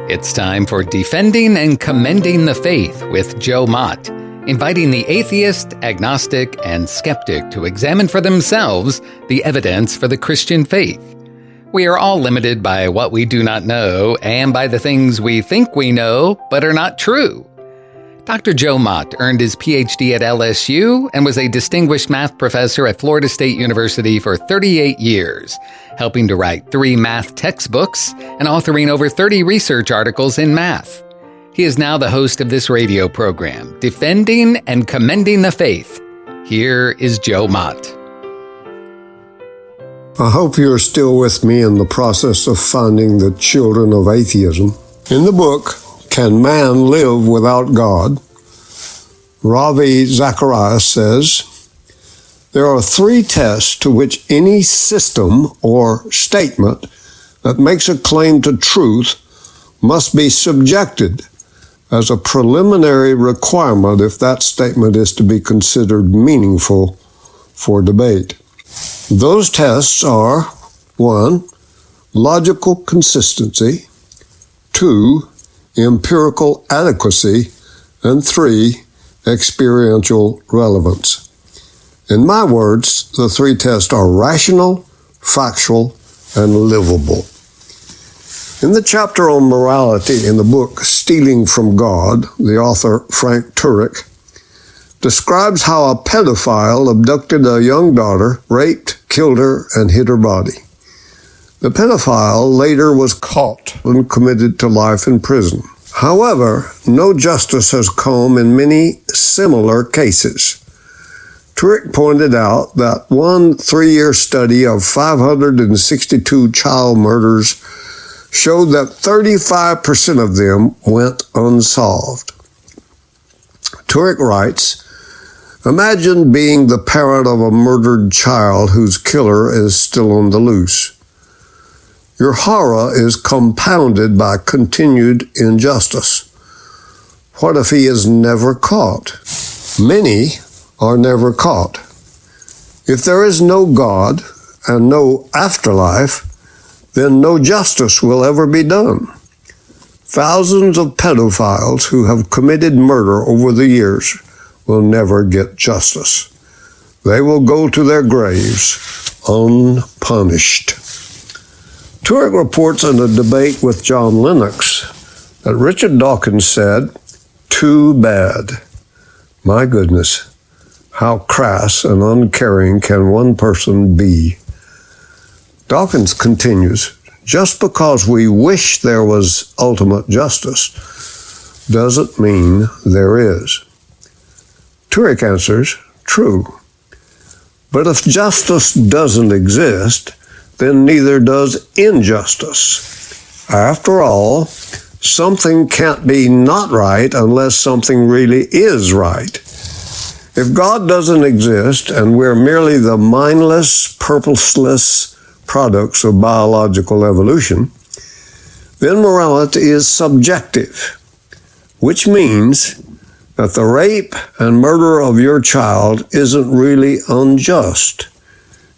It's time for Defending and Commending the Faith with Joe Mott, inviting the atheist, agnostic, and skeptic to examine for themselves the evidence for the Christian faith. We are all limited by what we do not know and by the things we think we know but are not true. Dr. Joe Mott earned his PhD at LSU and was a distinguished math professor at Florida State University for 38 years, helping to write 3 math textbooks and authoring over 30 research articles in math. He is now the host of this radio program, Defending and Commending the Faith. Here is Joe Mott. I hope you're still with me in the process of finding the children of atheism. In the book, Can Man Live Without God? Ravi Zacharias says, there are 3 tests to which any system or statement that makes a claim to truth must be subjected as a preliminary requirement if that statement is to be considered meaningful for debate. Those tests are 1. Logical consistency, 2. Empirical adequacy, and 3. Experiential relevance. In my words, the 3 tests are rational, factual, and livable. In the chapter on morality in the book Stealing from God, the author, Frank Turek, describes how a pedophile abducted a young daughter, raped, killed her, and hid her body. The pedophile later was caught and committed to life in prison. However, no justice has come in many similar cases. Turek pointed out that one 3-year study of 562 child murders showed that 35% of them went unsolved. Turek writes, imagine being the parent of a murdered child whose killer is still on the loose. Your horror is compounded by continued injustice. What if he is never caught? Many are never caught. If there is no God and no afterlife, then no justice will ever be done. Thousands of pedophiles who have committed murder over the years will never get justice. They will go to their graves unpunished. Turek reports in a debate with John Lennox that Richard Dawkins said, too bad. My goodness, how crass and uncaring can one person be? Dawkins continues, just because we wish there was ultimate justice doesn't mean there is. Turek answers, true. But if justice doesn't exist, then neither does injustice. After all, something can't be not right unless something really is right. If God doesn't exist and we're merely the mindless, purposeless products of biological evolution, then morality is subjective, which means that the rape and murder of your child isn't really unjust.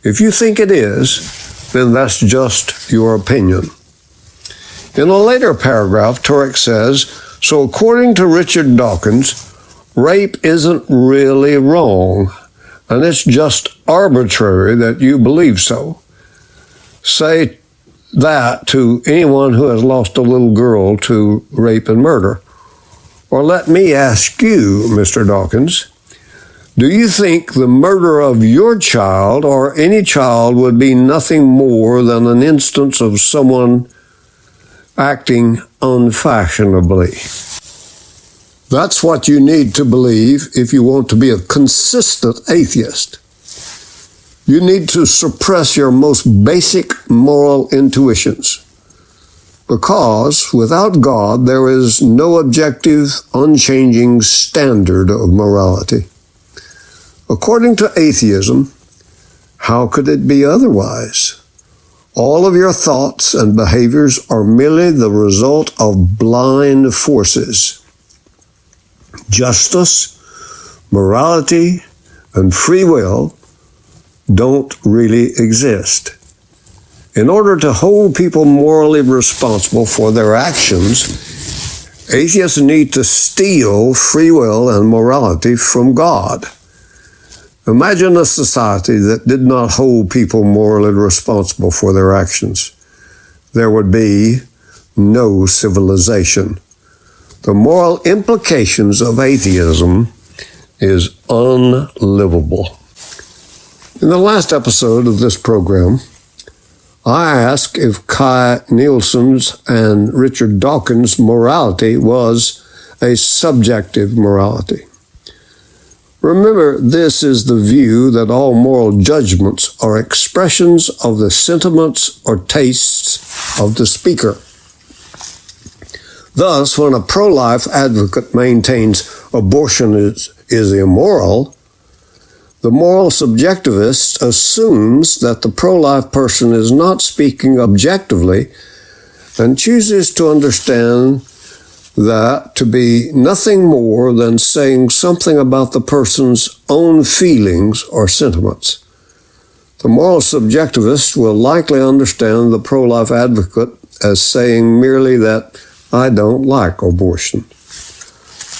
If you think it is, then that's just your opinion. In a later paragraph, Turek says, so according to Richard Dawkins, rape isn't really wrong, and it's just arbitrary that you believe so. Say that to anyone who has lost a little girl to rape and murder. Or let me ask you, Mr. Dawkins, do you think the murder of your child or any child would be nothing more than an instance of someone acting unfashionably? That's what you need to believe if you want to be a consistent atheist. You need to suppress your most basic moral intuitions, because without God there is no objective, unchanging standard of morality. According to atheism, how could it be otherwise? All of your thoughts and behaviors are merely the result of blind forces. Justice, morality, and free will don't really exist. In order to hold people morally responsible for their actions, atheists need to steal free will and morality from God. Imagine a society that did not hold people morally responsible for their actions. There would be no civilization. The moral implications of atheism is unlivable. In the last episode of this program, I asked if Kai Nielsen's and Richard Dawkins' morality was a subjective morality. Remember, this is the view that all moral judgments are expressions of the sentiments or tastes of the speaker. Thus, when a pro-life advocate maintains abortion is immoral, the moral subjectivist assumes that the pro-life person is not speaking objectively and chooses to understand that to be nothing more than saying something about the person's own feelings or sentiments. The moral subjectivist will likely understand the pro-life advocate as saying merely that I don't like abortion.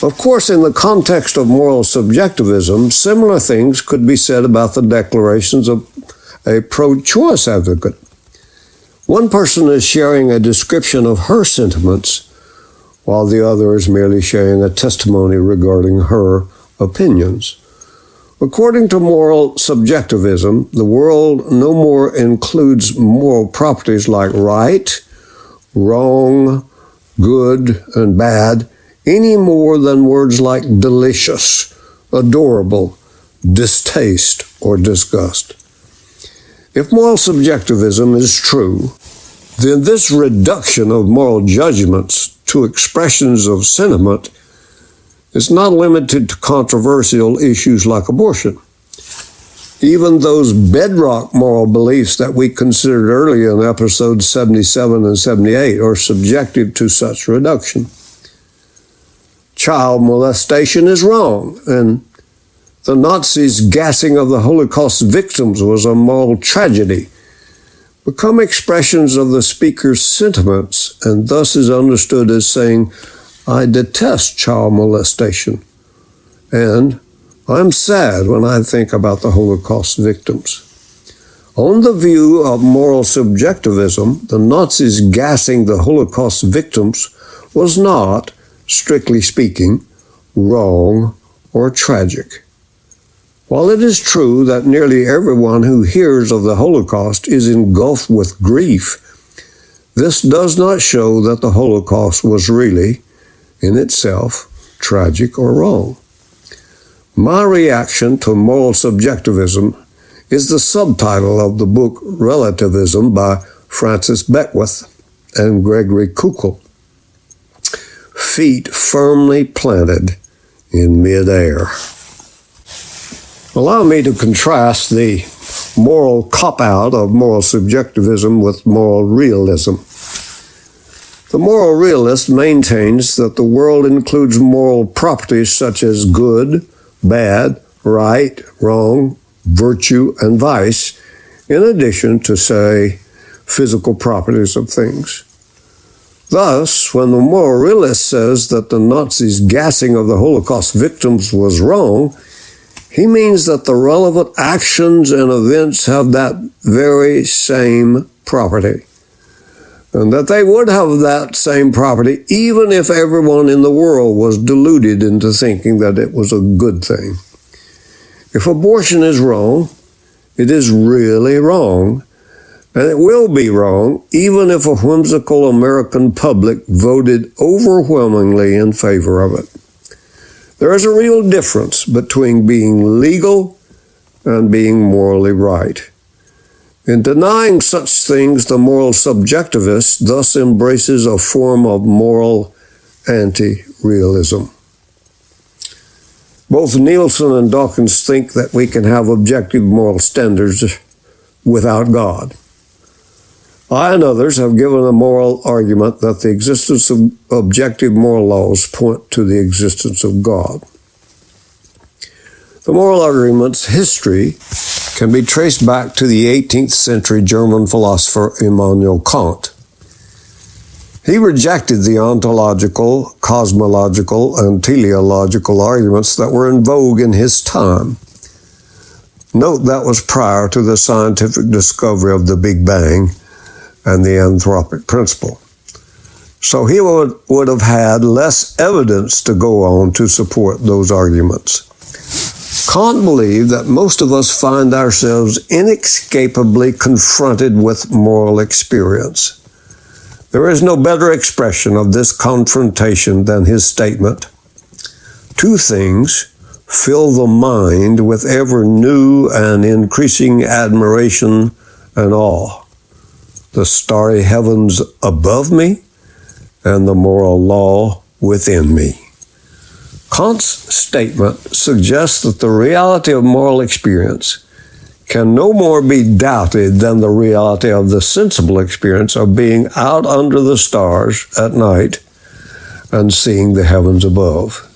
Of course, in the context of moral subjectivism, similar things could be said about the declarations of a pro-choice advocate. One person is sharing a description of her sentiments, while the other is merely sharing a testimony regarding her opinions. According to moral subjectivism, the world no more includes moral properties like right, wrong, good, and bad, any more than words like delicious, adorable, distaste, or disgust. If moral subjectivism is true, then this reduction of moral judgments to expressions of sentiment is not limited to controversial issues like abortion. Even those bedrock moral beliefs that we considered earlier in episodes 77 and 78 are subjective to such reduction. Child molestation is wrong, and the Nazis' gassing of the Holocaust victims was a moral tragedy, become expressions of the speaker's sentiments, and thus is understood as saying, I detest child molestation, and I'm sad when I think about the Holocaust victims. On the view of moral subjectivism, the Nazis gassing the Holocaust victims was not, strictly speaking, wrong or tragic. While it is true that nearly everyone who hears of the Holocaust is engulfed with grief, this does not show that the Holocaust was really, in itself, tragic or wrong. My reaction to moral subjectivism is the subtitle of the book Relativism by Francis Beckeith and Gregory Koukl. Feet firmly planted in midair. Allow me to contrast the moral cop-out of moral subjectivism with moral realism. The moral realist maintains that the world includes moral properties such as good, bad, right, wrong, virtue, and vice, in addition to, say, physical properties of things. Thus, when the moral realist says that the Nazis' gassing of the Holocaust victims was wrong, he means that the relevant actions and events have that very same property, and that they would have that same property even if everyone in the world was deluded into thinking that it was a good thing. If abortion is wrong, it is really wrong, and it will be wrong even if a whimsical American public voted overwhelmingly in favor of it. There is a real difference between being legal and being morally right. In denying such things, the moral subjectivist thus embraces a form of moral anti-realism. Both Nielsen and Dawkins think that we can have objective moral standards without God. I and others have given a moral argument that the existence of objective moral laws point to the existence of God. The moral argument's history can be traced back to the 18th century German philosopher Immanuel Kant. He rejected the ontological, cosmological, and teleological arguments that were in vogue in his time. Note that was prior to the scientific discovery of the Big Bang and the anthropic principle. So he would have had less evidence to go on to support those arguments. Kant believed that most of us find ourselves inescapably confronted with moral experience. There is no better expression of this confrontation than his statement, "Two things fill the mind with ever new and increasing admiration and awe: the starry heavens above me and the moral law within me." Kant's statement suggests that the reality of moral experience can no more be doubted than the reality of the sensible experience of being out under the stars at night and seeing the heavens above.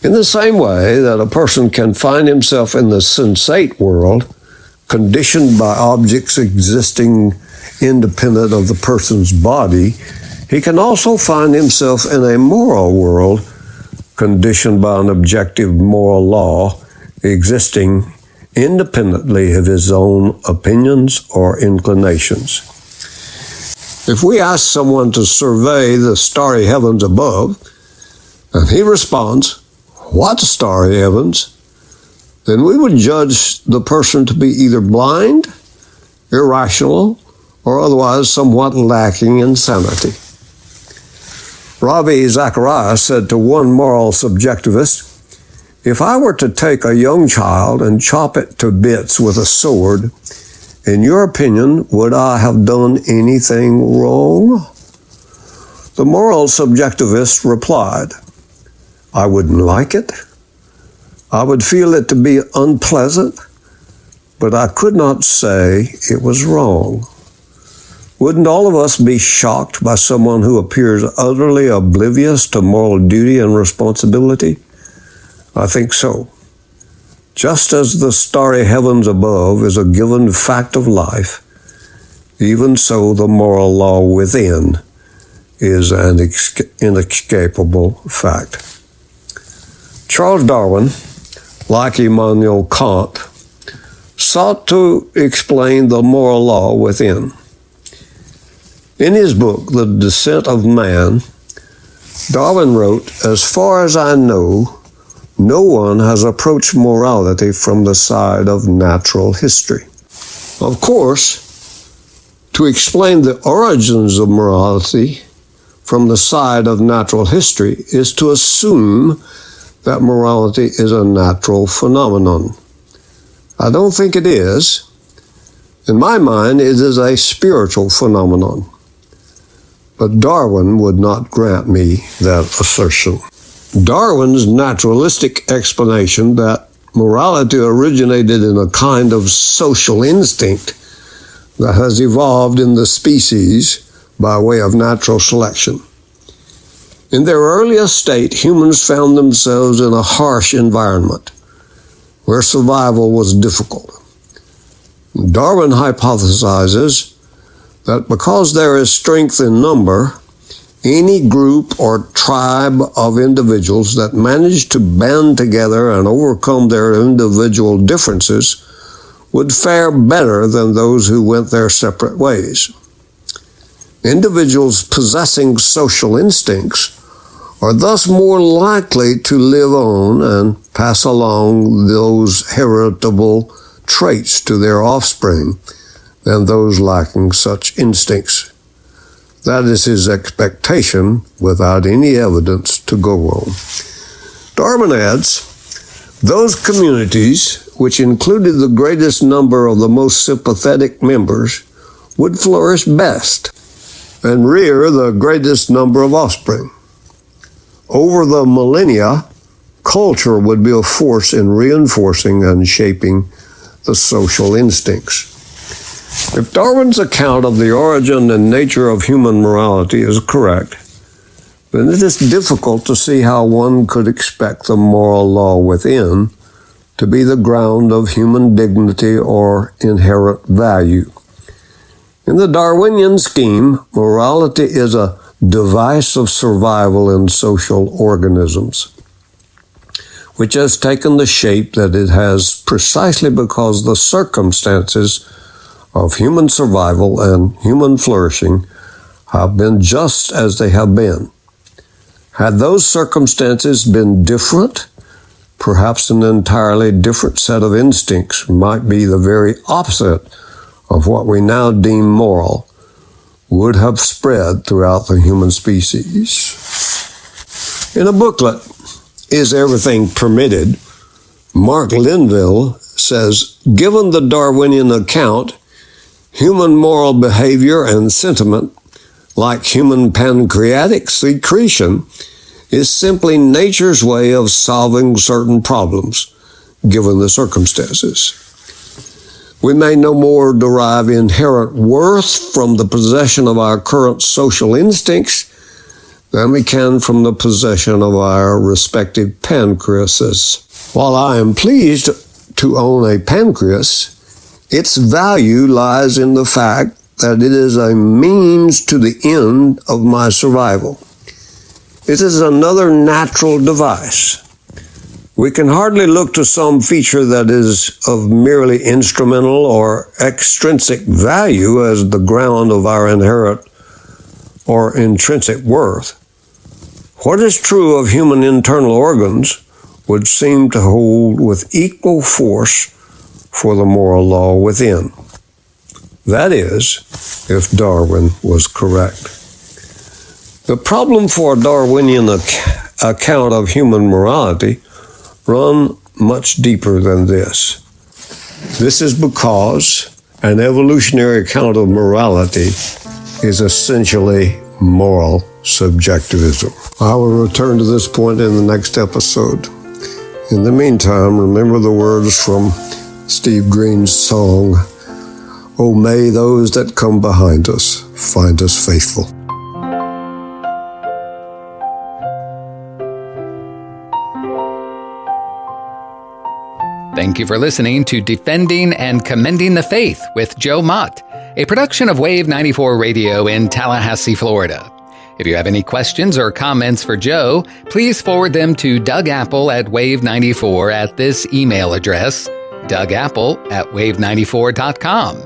In the same way that a person can find himself in the sensate world, conditioned by objects existing independent of the person's body, he can also find himself in a moral world, conditioned by an objective moral law existing independently of his own opinions or inclinations. If we ask someone to survey the starry heavens above, and he responds, "What starry heavens?" then we would judge the person to be either blind, irrational, or otherwise somewhat lacking in sanity. Ravi Zacharias said to one moral subjectivist, "If I were to take a young child and chop it to bits with a sword, in your opinion, would I have done anything wrong?" The moral subjectivist replied, "I wouldn't like it. I would feel it to be unpleasant, but I could not say it was wrong." Wouldn't all of us be shocked by someone who appears utterly oblivious to moral duty and responsibility? I think so. Just as the starry heavens above is a given fact of life, even so the moral law within is an inescapable fact. Charles Darwin, like Immanuel Kant, sought to explain the moral law within. In his book, The Descent of Man, Darwin wrote, "As far as I know, no one has approached morality from the side of natural history." Of course, to explain the origins of morality from the side of natural history is to assume that morality is a natural phenomenon. I don't think it is. In my mind, it is a spiritual phenomenon. But Darwin would not grant me that assertion. Darwin's naturalistic explanation that morality originated in a kind of social instinct that has evolved in the species by way of natural selection. In their earliest state, humans found themselves in a harsh environment where survival was difficult. Darwin hypothesizes that because there is strength in number, any group or tribe of individuals that manage to band together and overcome their individual differences would fare better than those who went their separate ways. Individuals possessing social instincts are thus more likely to live on and pass along those heritable traits to their offspring than those lacking such instincts. That is his expectation without any evidence to go on. Darwin adds, those communities, which included the greatest number of the most sympathetic members, would flourish best and rear the greatest number of offspring. Over the millennia, culture would be a force in reinforcing and shaping the social instincts. If Darwin's account of the origin and nature of human morality is correct, then it is difficult to see how one could expect the moral law within to be the ground of human dignity or inherent value. In the Darwinian scheme, morality is a device of survival in social organisms, which has taken the shape that it has precisely because the circumstances of human survival and human flourishing have been just as they have been. Had those circumstances been different, perhaps an entirely different set of instincts might be the very opposite of what we now deem moral, would have spread throughout the human species. In a booklet, Is Everything Permitted?, Mark Linville says, given the Darwinian account, human moral behavior and sentiment, like human pancreatic secretion, is simply nature's way of solving certain problems, given the circumstances. We may no more derive inherent worth from the possession of our current social instincts than we can from the possession of our respective pancreases. While I am pleased to own a pancreas, its value lies in the fact that it is a means to the end of my survival. It is another natural device. We can hardly look to some feature that is of merely instrumental or extrinsic value as the ground of our inherent or intrinsic worth. What is true of human internal organs would seem to hold with equal force for the moral law within. That is, if Darwin was correct. The problem for a Darwinian account of human morality run much deeper than this. This is because an evolutionary account of morality is essentially moral subjectivism. I will return to this point in the next episode. In the meantime, remember the words from Steve Green's song, "Oh, may those that come behind us find us faithful." Thank you for listening to Defending and Commending the Faith with Joe Mott, a production of Wave 94 Radio in Tallahassee, Florida. If you have any questions or comments for Joe, please forward them to Doug Apple at Wave94 at this email address, dougapple@wave94.com.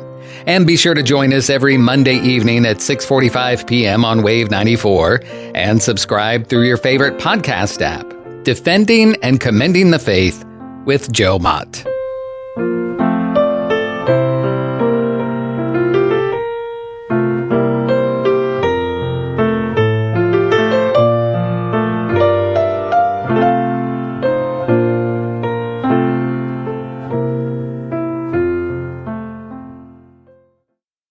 And be sure to join us every Monday evening at 6:45 p.m. on Wave 94 and subscribe through your favorite podcast app. Defending and Commending the Faith with Joe Mott.